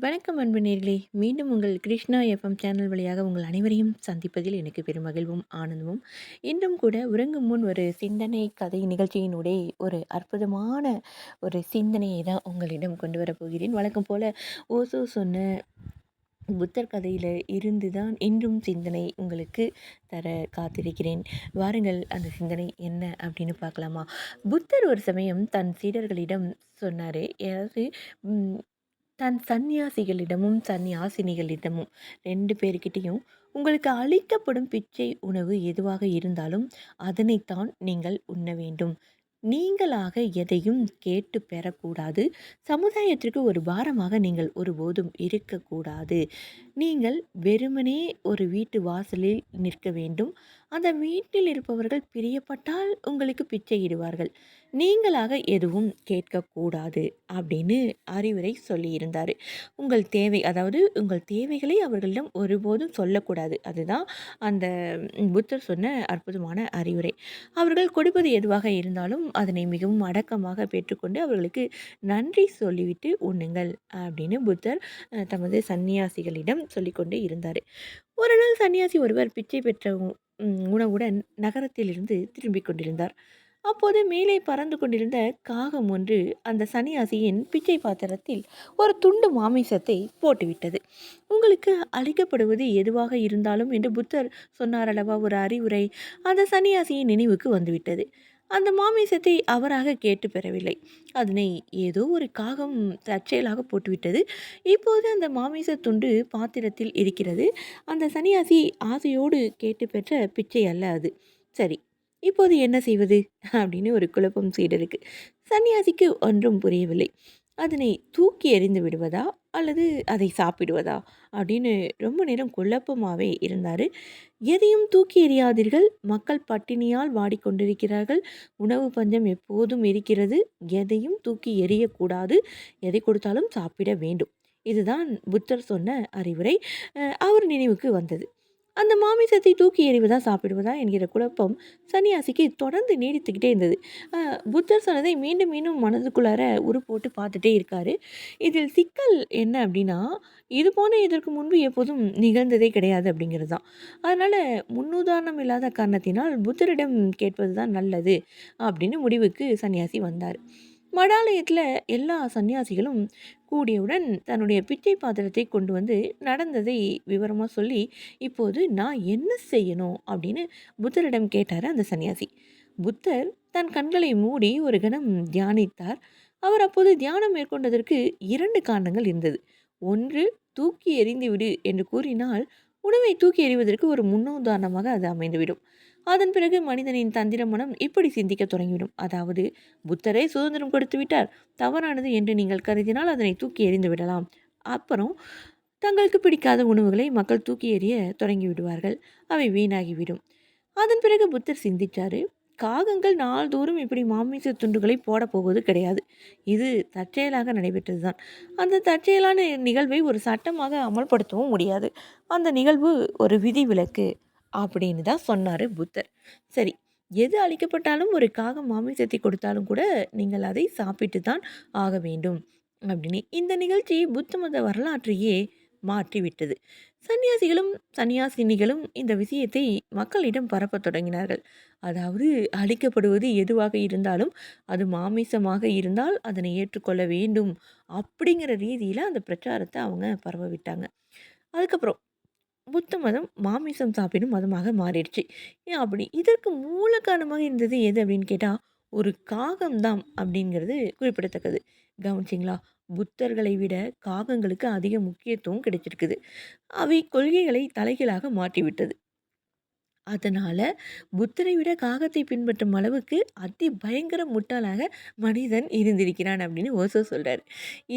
வணக்கம் அன்பு நேர்களே, மீண்டும் உங்கள் கிருஷ்ணா எஃப்எம் சேனல் வழியாக உங்கள் அனைவரையும் சந்திப்பதில் எனக்கு பெருமகிழ்வும் ஆனந்தமும். இன்றும் கூட உறங்கும் முன் ஒரு சிந்தனை கதை நிகழ்ச்சியினுடைய ஒரு அற்புதமான ஒரு சிந்தனையை தான் உங்களிடம் கொண்டு வரப்போகிறேன். வழக்கம் போல ஓசோ சொன்ன புத்தர் கதையில் இருந்து தான் இன்றும் சிந்தனை உங்களுக்கு தர காத்திருக்கிறேன். வாருங்கள், அந்த சிந்தனை என்ன அப்படின்னு பார்க்கலாமா? புத்தர் ஒரு சமயம் தன் சீடர்களிடம் சொன்னார். ஏதாவது ம், தன் சந்நியாசிகளிடமும் சந்நியாசினிகளிடமும் 2 பேர்கிட்டயும் உங்களுக்கு அளிக்கப்படும் பிச்சை உணவு எதுவாக இருந்தாலும் அதனைத்தான் நீங்கள் உண்ண வேண்டும். நீங்களாக எதையும் கேட்டு பெறக்கூடாது. சமுதாயத்திற்கு ஒரு பாரமாக நீங்கள் ஒருபோதும் இருக்கக்கூடாது. நீங்கள் வெறுமனே ஒரு வீட்டு வாசலில் நிற்க வேண்டும். அந்த வீட்டில் இருப்பவர்கள் பிரியப்பட்டால் உங்களுக்கு பிச்சையிடுவார்கள். நீங்களாக எதுவும் கேட்கக்கூடாது அப்படின்னு அறிவுரை சொல்லியிருந்தார். உங்கள் தேவை, அதாவது உங்கள் தேவைகளை அவர்களிடம் ஒருபோதும் சொல்லக்கூடாது. அதுதான் அந்த புத்தர் சொன்ன அற்புதமான அறிவுரை. அவர்கள் கொடுப்பது எதுவாக இருந்தாலும் அதனை மிகவும் அடக்கமாக பெற்றுக்கொண்டு அவர்களுக்கு நன்றி சொல்லிவிட்டு உண்ணுங்கள் அப்படின்னு புத்தர் தமது சந்நியாசிகளிடம் சொல்லிக்கொண்டு இருந்தார். ஒரு நாள் சன்னியாசி ஒருவர் பிச்சை பெற்ற உணவுடன் நகரத்திலிருந்து திரும்பிக் கொண்டிருந்தார். அப்போது மேலே பறந்து கொண்டிருந்த காகம் ஒன்று அந்த சன்னியாசியின் பிச்சை பாத்திரத்தில் ஒரு துண்டு மாமிசத்தை போட்டுவிட்டது. உங்களுக்கு அளிக்கப்படுவது எதுவாக இருந்தாலும் என்று புத்தர் சொன்னார் அல்லவா ஒரு அறிவுரை, அந்த சன்னியாசியின் நினைவுக்கு வந்துவிட்டது. அந்த மாமிசத்தை அவராக கேட்டு பெறவில்லை. அதனை ஏதோ ஒரு காகம் தற்செயலாக போட்டுவிட்டது. இப்போது அந்த மாமிச துண்டு பாத்திரத்தில் இருக்கிறது. அந்த சன்னியாசி ஆசையோடு கேட்டு பெற்ற பிச்சை அல்ல அது. சரி, இப்போது என்ன செய்வது அப்படின்னு ஒரு குழப்பம் சீடருக்கு. சன்னியாசிக்கு ஒன்றும் புரியவில்லை. அதனை தூக்கி எறிந்து விடுவதா அல்லது அதை சாப்பிடுவதா அப்படின்னு ரொம்ப நேரம் குழப்பமாகவே இருந்தார். எதையும் தூக்கி எறியாதீர்கள், மக்கள் பட்டினியால் வாடிக்கொண்டிருக்கிறார்கள், உணவு பஞ்சம் எப்போதும் இருக்கிறது, எதையும் தூக்கி எறியக்கூடாது, எதை கொடுத்தாலும் சாப்பிட வேண்டும். இதுதான் புத்தர் சொன்ன அறிவுரை அவர் நினைவுக்கு வந்தது. அந்த மாமிசத்தை தூக்கி எறிவதா சாப்பிடுவதா என்கிற குழப்பம் சன்னியாசிக்கு தொடர்ந்து நீடித்துக்கிட்டே இருந்தது. புத்தர் சொன்னதை மீண்டும் மீண்டும் மனதுக்குள்ளார போட்டு பார்த்துட்டே இருக்காரு. இதில் சிக்கல் என்ன அப்படின்னா, இது போன இதற்கு முன்பு எப்போதும் நிகழ்ந்ததே கிடையாது அப்படிங்கிறது தான். அதனால் முன்னுதாரணம் இல்லாத காரணத்தினால் புத்தரிடம் கேட்பது தான் நல்லது அப்படின்னு முடிவுக்கு சன்னியாசி வந்தார். மடாலயத்தில் எல்லா சன்னியாசிகளும் கூடியவுடன் தன்னுடைய பிச்சை பாத்திரத்தை கொண்டு வந்து நடந்ததை விவரமாக சொல்லி, இப்போது நான் என்ன செய்யணும் அப்படின்னு புத்தரிடம் கேட்டார் அந்த சன்னியாசி. புத்தர் தன் கண்களை மூடி ஒரு கணம் தியானித்தார். அவர் அப்போது தியானம் மேற்கொண்டதற்கு 2 காரணங்கள் இருந்தது. ஒன்று, தூக்கி எறிந்து விடு என்று கூறினால் உணவை தூக்கி எறிவதற்கு ஒரு முன்னுதாரணமாக அது அமைந்துவிடும். அதன் பிறகு மனிதனின் தந்திர மனம் இப்படி சிந்திக்க தொடங்கிவிடும். அதாவது, புத்தரே சுதந்திரம் கொடுத்து விட்டார், தவறானது என்று நீங்கள் கருதினால் அதனை தூக்கி எறிந்து விடலாம். அப்புறம் தங்களுக்கு பிடிக்காத உணவுகளை மக்கள் தூக்கி எறிய தொடங்கி விடுவார்கள். அவை வீணாகிவிடும். அதன் பிறகு புத்தர் சிந்திச்சாரு. காகங்கள் நாள்தோறும் இப்படி மாமிச துண்டுகளை போட போவது கிடையாது. இது தற்செயலாக நடைபெற்றது தான். அந்த தற்செயலான நிகழ்வை ஒரு சட்டமாக அமல்படுத்தவும் முடியாது. அந்த நிகழ்வு ஒரு விதிவிலக்கு அப்படின்னு தான் சொன்னார் புத்தர். சரி, எது அளிக்கப்பட்டாலும் ஒரு காகம் மாமிசத்தை கொடுத்தாலும் கூட நீங்கள் அதை சாப்பிட்டு தான் ஆக வேண்டும் அப்படின்னு இந்த நிகழ்ச்சி புத்த மத வரலாற்றையே மாற்றிவிட்டது. சன்னியாசிகளும் சன்னியாசினிகளும் இந்த விஷயத்தை மக்களிடம் பரப்பத் தொடங்கினார்கள். அதாவது, அளிக்கப்படுவது எதுவாக இருந்தாலும் அது மாமிசமாக இருந்தால் அதனை ஏற்றுக்கொள்ள வேண்டும் அப்படிங்கிற ரீதியில் அந்த பிரச்சாரத்தை அவங்க பரவ விட்டாங்க. அதுக்கப்புறம் புத்த மதம் மாமிசம் சாப்பிடும் மதமாக மாறிடுச்சு. ஏன் அப்படி? இதற்கு மூல காரணமாக இருந்தது எது அப்படின்னு கேட்டால், ஒரு காகம் தான் அப்படிங்கிறது குறிப்பிடத்தக்கது. கவனிச்சிங்களா? புத்தர்களை விட காகங்களுக்கு அதிக முக்கியத்துவம் கிடைச்சிருக்குது. அவை கொள்கைகளை தலைகீழாக மாற்றிவிட்டது. அதனால புத்தரை விட காகத்தை பின்பற்றும் அளவுக்கு அதி பயங்கர முட்டாளாக மனிதன் இருந்திருக்கிறான் அப்படின்னு ஓசோ சொல்றாரு.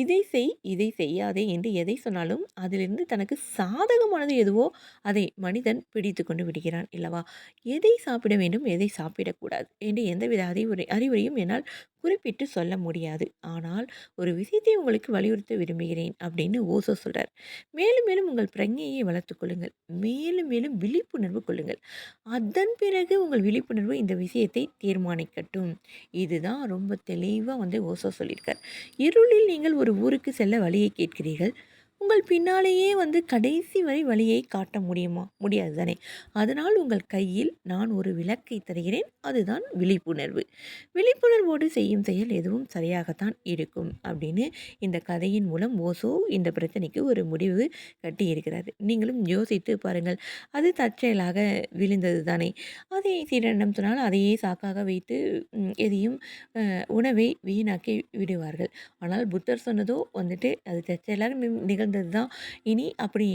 இதை செய், இதை செய்யாதே என்று எதை சொன்னாலும் அதிலிருந்து தனக்கு சாதகமானது எதுவோ அதை மனிதன் பிடித்து கொண்டு விடுகிறான் இல்லவா? எதை சாப்பிட வேண்டும், எதை சாப்பிடக்கூடாது என்று எந்தவித அறிவுரையும் என்னால் குறிப்பிட்டு சொல்ல முடியாது. ஆனால் ஒரு விஷயத்தை உங்களுக்கு வலியுறுத்த விரும்புகிறேன் அப்படின்னு ஓசோ சொல்றார். மேலும் மேலும் உங்கள் பிரಜ್ಞையை வளர்த்துக் கொள்ளுங்கள். மேலும் மேலும் விழிப்புணர்வு கொள்ளுங்கள். அதன் பிறகு உங்கள் விழிப்புணர்வு இந்த விஷயத்தை தீர்மானிக்கட்டும். இதுதான் ரொம்ப தெளிவா ஓசோ சொல்லியிருக்கார். இருளில் நீங்கள் ஒரு ஊருக்கு செல்ல வழியை கேட்கிறீர்கள். உங்கள் பின்னாலேயே கடைசி வரை வழியை காட்ட முடியுமா? முடியாது தானே! அதனால் உங்கள் கையில் நான் ஒரு விளக்கை தருகிறேன். அதுதான் விழிப்புணர்வு. விழிப்புணர்வோடு செய்யும் செயல் எதுவும் சரியாகத்தான் இருக்கும். அப்படின்னு இந்த கதையின் மூலம் ஓசோ இந்த பிரச்சனைக்கு ஒரு முடிவு கட்டியிருக்கிறாரு. நீங்களும் யோசித்து பாருங்கள். அது தற்செயலாக விழுந்தது தானே! அதை சீடனிடம் சொன்னால் அதையே சாக்காக வைத்து எதையும் உணவை வீணாக்கி விடுவார்கள். ஆனால் புத்தர் சொன்னதோ அது தற்செயலாக நிகழ்ந்தது தான். இனி அப்படி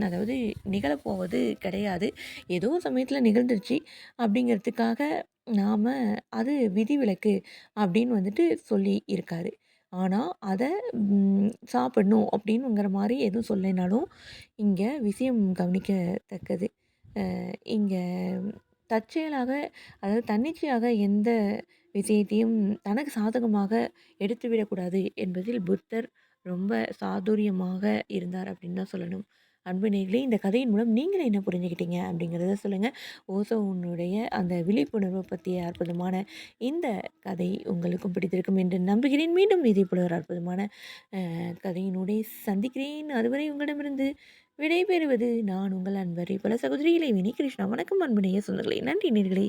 அதாவது நிகழப்போவது கிடையாது. ஏதோ சமயத்தில நிகழ்ந்துருச்சு அப்படிங்கிறதுக்காக நாம அது விதிவிலக்கு அப்படின்னு சொல்லி இருக்காரு. ஆனா, அத சாப்பிடணும் அப்படின்னுங்கிற மாரி எதுவும் சொல்லலைனாலும், இங்க விஷயம் கவனிக்கத்தக்கது. இங்க தற்செயலாக அதாவது தன்னிச்சையாக எந்த விஷயத்தையும் தனக்கு சாதகமாக எடுத்துவிடக்கூடாது என்பதில் புத்தர் ரொம்ப சாதுரியமாக இருந்தார் அப்படின்னு தான் சொல்லணும். அன்பு நேயர்களே, இந்த கதையின் மூலம் நீங்க என்ன புரிஞ்சுக்கிட்டீங்க அப்படிங்கிறத சொல்லுங்க. ஓசோனுடைய அந்த விழிப்புணர்வு பற்றிய அற்புதமான இந்த கதை உங்களுக்கும் பிடித்திருக்கும் என்று நம்புகிறேன். மீண்டும் இதேபோல ஒரு அற்புதமான கதையினூடே சந்திக்கிறேன். அதுவரை உங்களிடமிருந்து விடைபெறுவது நான் உங்கள் அன்பரை பல சகோதரி இளைவேணி கிருஷ்ணா. வணக்கம் அன்பு நேய சொந்தங்களே. நன்றி நேயர்களே.